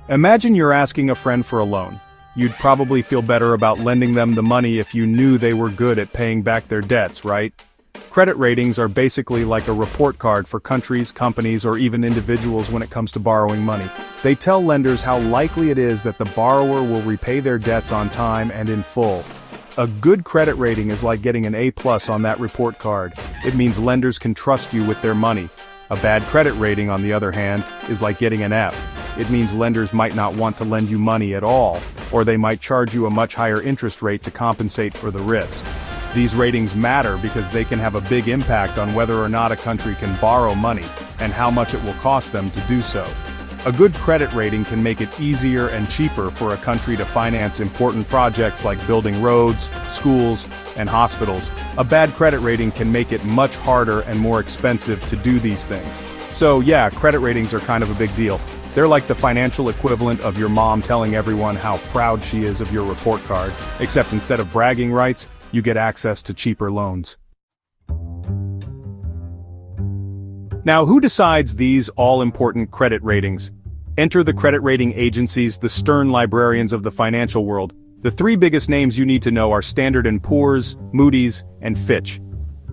Imagine you're asking a friend for a loan. You'd probably feel better about lending them the money if you knew they were good at paying back their debts, right? Credit ratings are basically like a report card for countries, companies, or even individuals when it comes to borrowing money. They tell lenders how likely it is that the borrower will repay their debts on time and in full. A good credit rating is like getting an A+ on that report card. It means lenders can trust you with their money. A bad credit rating, on the other hand, is like getting an F. It means lenders might not want to lend you money at all, or they might charge you a much higher interest rate to compensate for the risk. These ratings matter because they can have a big impact on whether or not a country can borrow money, and how much it will cost them to do so. A good credit rating can make it easier and cheaper for a country to finance important projects like building roads, schools, and hospitals. A bad credit rating can make it much harder and more expensive to do these things. So yeah, credit ratings are kind of a big deal. They're like the financial equivalent of your mom telling everyone how proud she is of your report card, except instead of bragging rights, you get access to cheaper loans. Now, who decides these all-important credit ratings? Enter the credit rating agencies, the stern librarians of the financial world. The three biggest names you need to know are Standard & Poor's, Moody's, and Fitch.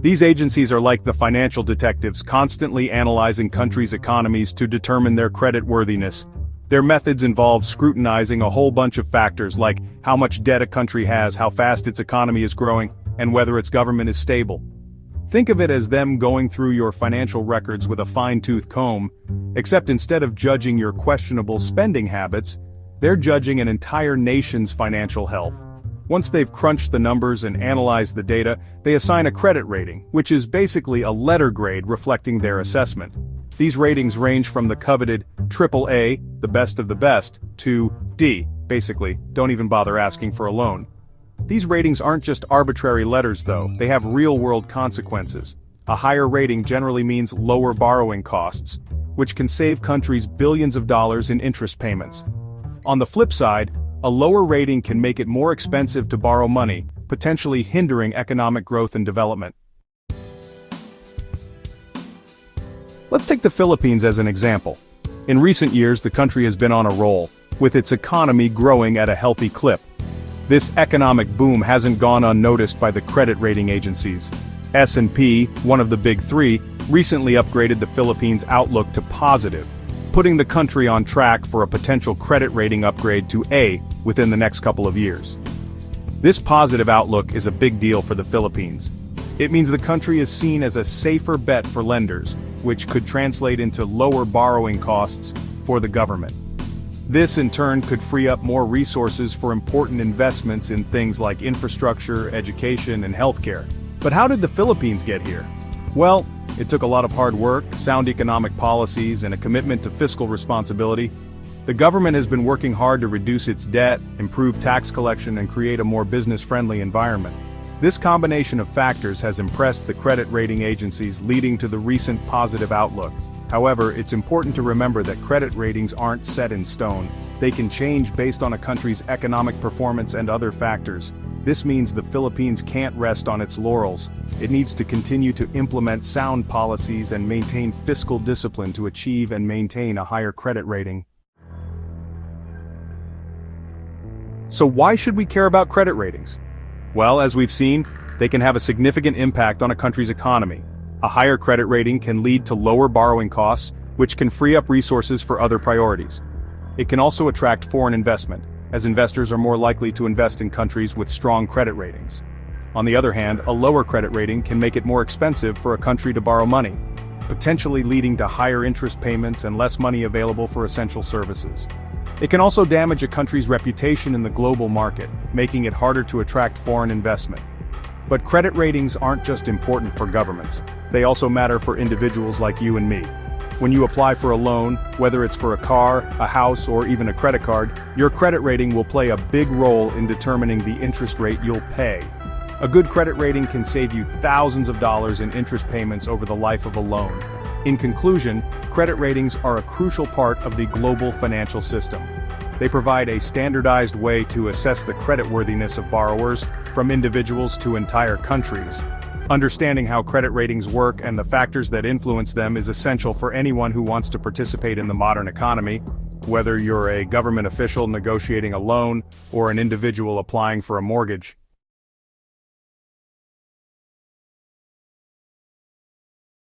These agencies are like the financial detectives, constantly analyzing countries' economies to determine their credit worthiness. Their methods involve scrutinizing a whole bunch of factors like how much debt a country has, how fast its economy is growing, and whether its government is stable. Think of it as them going through your financial records with a fine-tooth comb, except instead of judging your questionable spending habits, they're judging an entire nation's financial health. Once they've crunched the numbers and analyzed the data, they assign a credit rating, which is basically a letter grade reflecting their assessment. These ratings range from the coveted AAA, the best of the best, to D, basically, don't even bother asking for a loan. These ratings aren't just arbitrary letters though, they have real-world consequences. A higher rating generally means lower borrowing costs, which can save countries billions of dollars in interest payments. On the flip side, a lower rating can make it more expensive to borrow money, potentially hindering economic growth and development. Let's take the Philippines as an example. In recent years, the country has been on a roll, with its economy growing at a healthy clip. This economic boom hasn't gone unnoticed by the credit rating agencies. S&P, one of the big three, recently upgraded the Philippines' outlook to positive, putting the country on track for a potential credit rating upgrade to A within the next couple of years. This positive outlook is a big deal for the Philippines. It means the country is seen as a safer bet for lenders, which could translate into lower borrowing costs for the government. This in turn could free up more resources for important investments in things like infrastructure, education, and healthcare. But how did the Philippines get here? Well, it took a lot of hard work, sound economic policies, and a commitment to fiscal responsibility. The government has been working hard to reduce its debt, improve tax collection, and create a more business-friendly environment. This combination of factors has impressed the credit rating agencies, leading to the recent positive outlook. However, it's important to remember that credit ratings aren't set in stone. They can change based on a country's economic performance and other factors. This means the Philippines can't rest on its laurels. It needs to continue to implement sound policies and maintain fiscal discipline to achieve and maintain a higher credit rating. So why should we care about credit ratings? Well, as we've seen, they can have a significant impact on a country's economy. A higher credit rating can lead to lower borrowing costs, which can free up resources for other priorities. It can also attract foreign investment, as investors are more likely to invest in countries with strong credit ratings. On the other hand, a lower credit rating can make it more expensive for a country to borrow money, potentially leading to higher interest payments and less money available for essential services. It can also damage a country's reputation in the global market, making it harder to attract foreign investment. But credit ratings aren't just important for governments. They also matter for individuals like you and me. When you apply for a loan, whether it's for a car, a house, or even a credit card, your credit rating will play a big role in determining the interest rate you'll pay. A good credit rating can save you thousands of dollars in interest payments over the life of a loan. In conclusion, credit ratings are a crucial part of the global financial system. They provide a standardized way to assess the creditworthiness of borrowers, from individuals to entire countries. Understanding how credit ratings work and the factors that influence them is essential for anyone who wants to participate in the modern economy, whether you're a government official negotiating a loan or an individual applying for a mortgage.